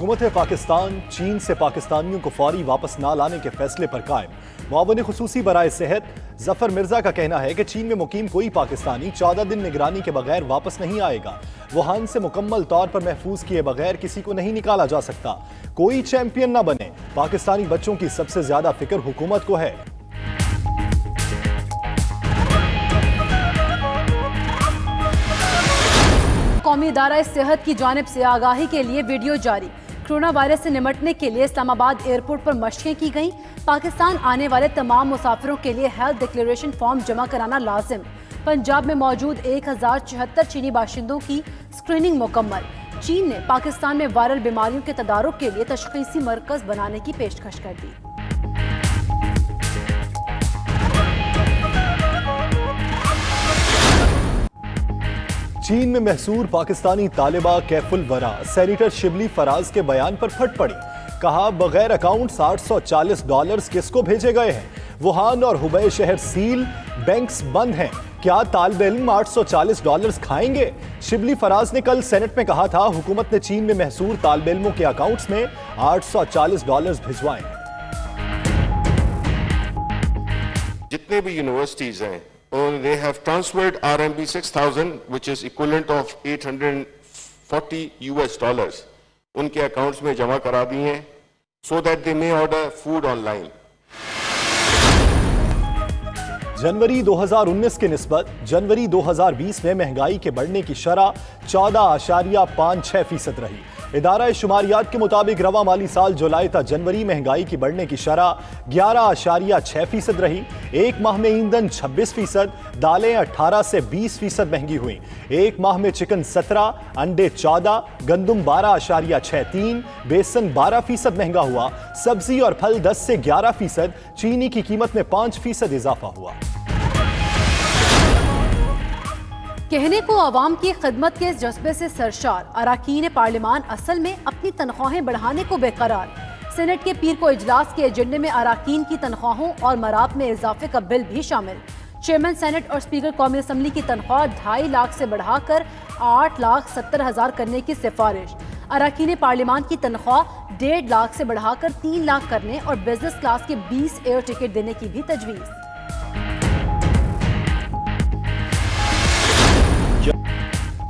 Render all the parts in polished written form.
हुकूमत पाकिस्तान चीन से पाकिस्तानियों को फौरी वापस ना लाने के फैसले पर कायम। मुआविन खुसूसी बराए सेहत जफर मिर्जा का कहना है कि चीन में मुकीम कोई पाकिस्तानी 14 दिन निगरानी के बगैर वापस नहीं आएगा। वुहान से मुकम्मल तौर पर महफूज किए बगैर किसी को नहीं निकाला जा सकता। कोई चैंपियन ना बने। पाकिस्तानी बच्चों की सबसे ज्यादा फिक्र हुकूमत को है। कौमी इदारा सेहत की जानिब से आगाही के लिए वीडियो जारी। कोरोना वायरस से निमटने के लिए इस्लामाबाद एयरपोर्ट पर मशकें की गईं। पाकिस्तान आने वाले तमाम मुसाफिरों के लिए हेल्थ डिक्लेरेशन फॉर्म जमा कराना लाजिम। पंजाब में मौजूद 1074 चीनी बाशिंदों की स्क्रीनिंग मुकम्मल। चीन ने पाकिस्तान में वायरल बीमारियों के तदारुक के लिए तशखीसी मरकज बनाने की पेशकश कर दी। चीन में महसूर पाकिस्तानी तालिबा कैफुल वरा सेनेटर शिबली फराज के बयान पर फट पड़ी। कहा बगैर अकाउंट $840 किसको भेजे गए हैं। वुहान और हुबई शहर सील, बैंक्स बंद हैं। क्या तालिब इल्म $840 खाएंगे। शिबली फराज ने कल सेनेट में कहा था हुकूमत ने चीन में महसूर तालिब इल्मों के अकाउंट्स में $840 भिजवाए हैं। जितने भी यूनिवर्सिटीज हैं they have transferred RMB 6,000 which is equivalent of $840 उनके अकाउंट्स में जमा करा दिए हैं so that they may order food online। जनवरी 2019 के निस्बत जनवरी 2020 में महंगाई के बढ़ने की शरह 14.56% रही। इदारा शुमारियात के मुताबिक रवा माली साल जुलाई था जनवरी महंगाई की बढ़ने की शरह 11.6% रही। एक माह में ईंधन 26%, दालें 18 से 20% महंगी हुई। एक माह में चिकन 17, अंडे 14, गंदुम 12.63, बेसन 12% महंगा हुआ। सब्जी और फल 10 से 11%, चीनी की कीमत में 5% इजाफा हुआ। कहने को आवाम की खिदमत के जज्बे से सरशार अरकान पार्लिमान असल में अपनी तनख्वाहें बढ़ाने को बेकरार। सेनेट के पीर को इजलास के एजेंडे में अरकान की तनख्वाहों और मराब में इजाफे का बिल भी शामिल। चेयरमैन सेनेट और स्पीकर कौमी असम्बली की तनख्वाह 2.5 लाख से बढ़ाकर 8,70,000 करने की सिफारिश। अरकान पार्लिमान की तनख्वाह 1.5 लाख से बढ़ाकर 3 लाख करने और बिजनेस क्लास के 20 एयर टिकट देने की भी तजवीज़।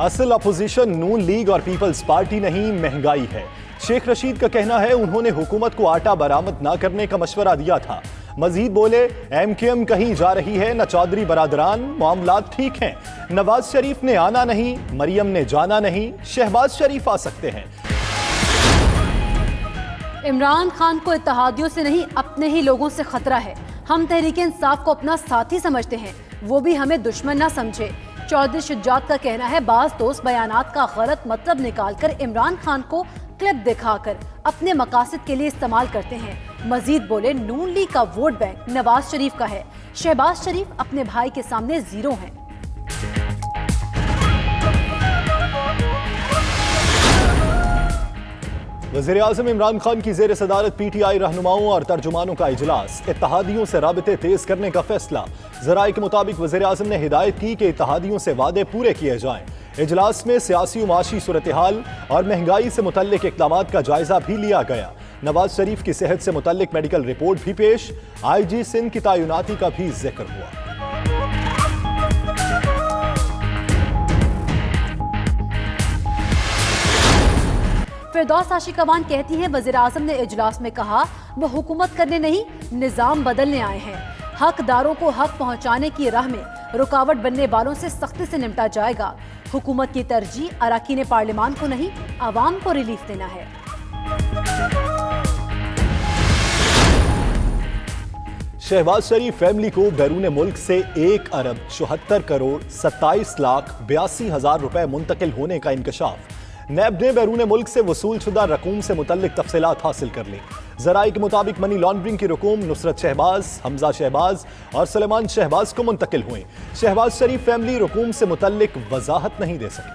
असल अपोजिशन नून लीग और पीपल्स पार्टी नहीं, महंगाई है। शेख रशीद का कहना है उन्होंने हुकूमत को आटा बरामद ना करने का मशवरा दिया था। मजीद बोले MKM कहीं जा रही है न चौधरी बरादरान, मामलात ठीक हैं। नवाज शरीफ ने आना नहीं, मरियम ने जाना नहीं, शहबाज शरीफ आ सकते हैं। इमरान खान को इत्तेहादियों से नहीं अपने ही लोगों से खतरा है। हम तहरीक इंसाफ को अपना साथी समझते हैं, वो भी हमें दुश्मन ना समझे। चौधरी शुजात का कहना है बाज़ दोस्त बयानात का गलत मतलब निकालकर इमरान खान को क्लिप दिखाकर अपने मकासद के लिए इस्तेमाल करते हैं। मजीद बोले नून लीग का वोट बैंक नवाज शरीफ का है, शहबाज शरीफ अपने भाई के सामने जीरो हैं। वज़ीर-ए-आज़म इमरान खान की ज़ेर सदारत PTI रहनुमाओं और तर्जुमानों का इजलास। इत्तेहादियों से राबते तेज करने का फैसला। ज़राए के मुताबिक वज़ीर-ए-आज़म ने हिदायत की कि इत्तेहादियों से वादे पूरे किए जाएं। इजलास में सियासी व माशी सूरत हाल और महंगाई से मुतल्लिक इक़दामात का जायजा भी लिया गया। नवाज शरीफ की सेहत से मुतल्लिक मेडिकल रिपोर्ट भी पेश। IG सिंध की तैनाती का भी जिक्र हुआ। फिरदौस आशिकवान कहती हैं वज़ीर-ए-आज़म ने इजलास में कहा वो हुकूमत करने नहीं निज़ाम बदलने आए हैं। हकदारों को हक पहुंचाने की राह में रुकावट बनने वालों से सख्ती से निपटा जाएगा। हुकूमत की तरजीह अरकान पार्लिमान को नहीं आवाम को रिलीफ देना है। शहबाज शरीफ फैमिली को बैरून मुल्क से 1,74,27,82,82,000 रुपए मुंतकिल होने का इंकशाफ। नैब ने बैरून मुल्क से वसूल शुदा रकूम से मुतल्लिक तफसीलात हासिल कर ली। ज़राए के मुताबिक मनी लॉन्ड्रिंग की रकूम नुसरत शहबाज, हमजा शहबाज और सलेमान शहबाज को मुंतकिल हुई। शहबाज शरीफ फैमिली रकूम से मुतल्लिक वजाहत नहीं दे सकी।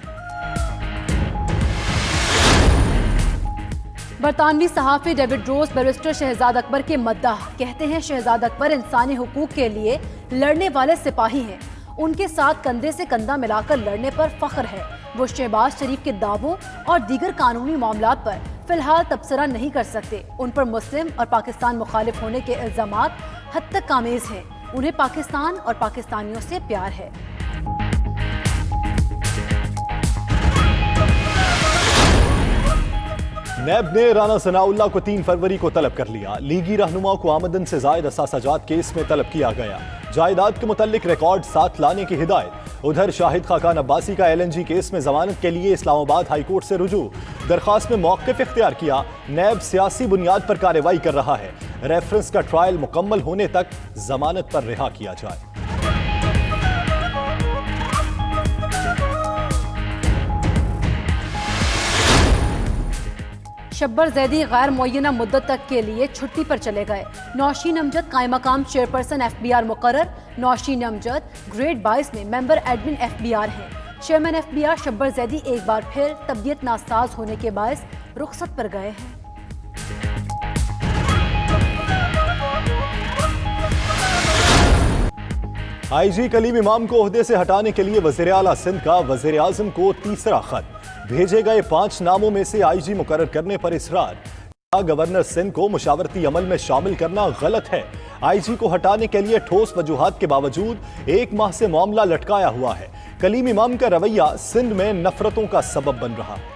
बरतानवी सहाफ़ी David Rose barrister Shahzad Akbar के मद्दाह कहते हैं शहजाद अकबर इंसानी हुकूक के लिए लड़ने वाले सिपाही हैं। उनके साथ कंधे से कंधा मिलाकर लड़ने पर फख्र है। वो शहबाज शरीफ के दावों और दीगर कानूनी मामलात पर फिलहाल तबसरा नहीं कर सकते। उन पर मुस्लिम और पाकिस्तान मुखालिफ होने के इल्जामात हद तक कामेज हैं। उन्हें पाकिस्तान और पाकिस्तानियों से प्यार है। नैब ने राना सनाउल्लाह को 3 फरवरी को तलब कर लिया। लीगी रहनुमा को आमदन से जायद असासाजात केस में तलब किया गया। जायदाद के मुतल्लिक रिकॉर्ड साथ लाने की हिदायत। उधर शाहिद खाकान अब्बासी का LNG केस में जमानत के लिए इस्लामाबाद हाईकोर्ट से रुजू। दरखास्त में मौक़िफ़ इख्तियार किया। नैब सियासी बुनियाद पर कार्रवाई कर रहा है। रेफरेंस का ट्रायल मुकम्मल होने तक जमानत पर रिहा किया जाए। शब्बर जैदी गैर मुअय्यना मुद्दत तक के लिए छुट्टी पर चले गए। नौशीन अमजद कायम मकाम चेयरपर्सन FBR मुकर्रर। नौशीन अमजद ग्रेड 22 में मेंबर एडमिन FBR हैं। चेयरमैन FBR शब्बर जैदी एक बार फिर तबीयत नासाज होने के बायस रुखसत पर गए हैं। IG कलीम इमाम को ओहदे से हटाने के लिए वज़ीर आला सिंध का वज़ीर आज़म को तीसरा खत। भेजे गए 5 नामों में से IG मुकर्रर करने पर इसरार। गवर्नर सिंध को मुशावरती अमल में शामिल करना गलत है। IG को हटाने के लिए ठोस वजूहात के बावजूद 1 माह से मामला लटकाया हुआ है। कलीम इमाम का रवैया सिंध में नफरतों का सबब बन रहा है।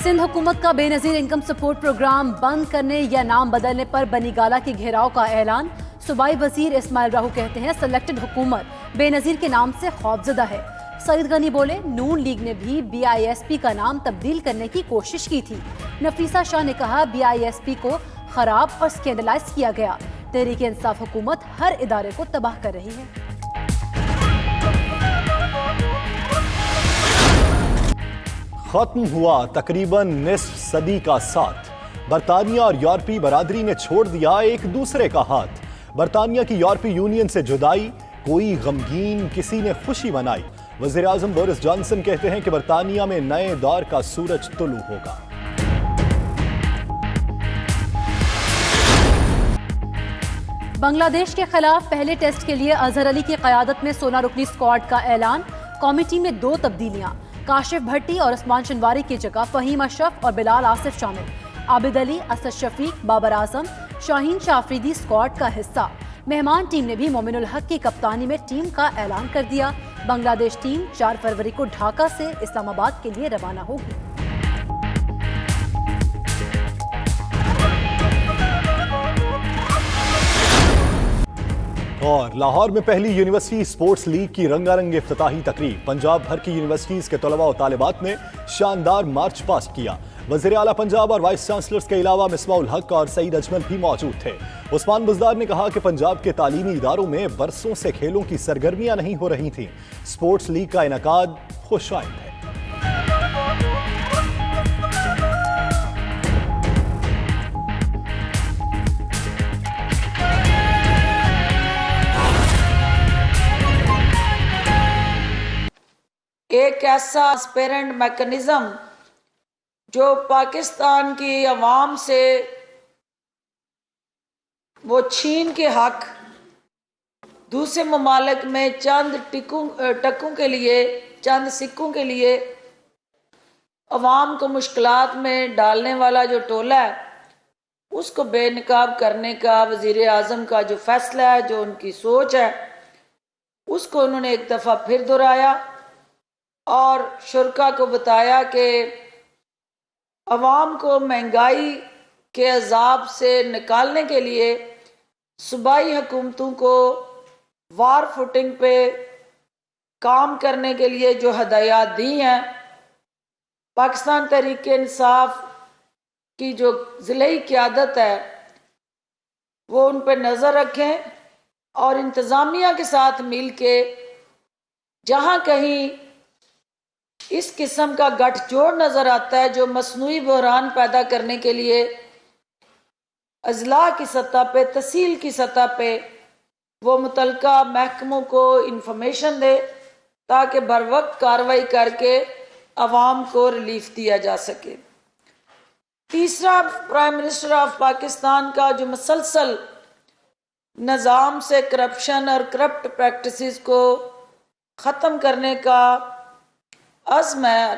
सिंध हुकूमत का बेनजीर इनकम सपोर्ट प्रोग्राम बंद करने या नाम बदलने पर बनीगाला के घेराव का ऐलान। सूबाई वजीर इस्माइल राहू कहते हैं सिलेक्टेड हुकूमत बेनजीर के नाम से खौफजदा है। सईद गनी बोले नून लीग ने भी BISP का नाम तब्दील करने की कोशिश की थी। नफीसा शाह ने कहा BISP को खराब और स्कैंडलाइज किया गया। तहरीक इंसाफ हुकूमत हर इदारे को तबाह कर रही है। खत्म हुआ तकरीबन निस्फ सदी का साथ। बरतानिया और यूरोपीय बरादरी ने छोड़ दिया एक दूसरे का हाथ। बरतानिया की यूरोपीय यूनियन से जुदाई, कोई गमगीन, किसी ने खुशी मनाई। वज़ीर आज़म बोरिस जॉनसन कहते हैं कि बरतानिया में नए दौर का सूरज तुलू होगा। बांग्लादेश के खिलाफ पहले टेस्ट के लिए अजहर अली की क़यादत में 16 रुकनी स्क्वाड का ऐलान। कौमी टीम में 2 तब्दीलियां, काशिफ भट्टी और उस्मान शनवारी की जगह फहीम अशरफ और बिलाल आसिफ शामिल। आबिद अली, असद शफीक, बाबर आजम, शाहीन शाफरीदी स्क्वाड का हिस्सा। मेहमान टीम ने भी मोमिनुल हक की कप्तानी में टीम का ऐलान कर दिया। बांग्लादेश टीम 4 फरवरी को ढाका से इस्लामाबाद के लिए रवाना होगी। और लाहौर में पहली यूनिवर्सिटी स्पोर्ट्स लीग की रंगारंग इफ्तिताही तकरीब। पंजाब भर की यूनिवर्सिटीज के तलबा और तालिबात ने शानदार मार्च पास्ट किया। वज़ीर आला पंजाब और वाइस चांसलर्स के अलावा मिसबाउल हक और सईद अजमल भी मौजूद थे। उस्मान बुज़दार ने कहा कि पंजाब के तालीमी इदारों में बरसों से खेलों की सरगर्मियां नहीं हो रही थीं। स्पोर्ट्स लीग का इनेकाद खुशाइंद है। एक ऐसा ट्रांसपेरेंट मैकेनिज्म जो पाकिस्तान की अवाम से वो छीन के हक दूसरे ममालिक में चंद टकों के लिए, चंद सिक्कों के लिए अवाम को मुश्किलात में डालने वाला जो टोला है, उसको बेनकाब करने का वज़ीर आज़म का जो फैसला है, जो उनकी सोच है, उसको उन्होंने एक दफ़ा फिर दोहराया और शुरका को बताया कि अवाम को महंगाई के अजाब से निकालने के लिए सूबाई हुकूमतों को वार फुटिंग पे काम करने के लिए जो हदायत दी हैं, पाकिस्तान तहरीक इंसाफ की जो ज़िलाई क़यादत है वो उन पर नज़र रखें और इंतज़ामिया के साथ मिल के जहाँ कहीं इस किस्म का गठजोड़ नज़र आता है जो मसनूई बहरान पैदा करने के लिए अजला की सतह पे, तहसील की सतह पे वो मुतलका महकमों को इंफॉर्मेशन दे ताकि बर वक्त कार्रवाई करके अवाम को रिलीफ दिया जा सके। तीसरा, प्राइम मिनिस्टर ऑफ पाकिस्तान का जो मुसलसल निज़ाम से करप्शन और करप्ट प्रैक्टिसेस को ख़त्म करने का अज़्म है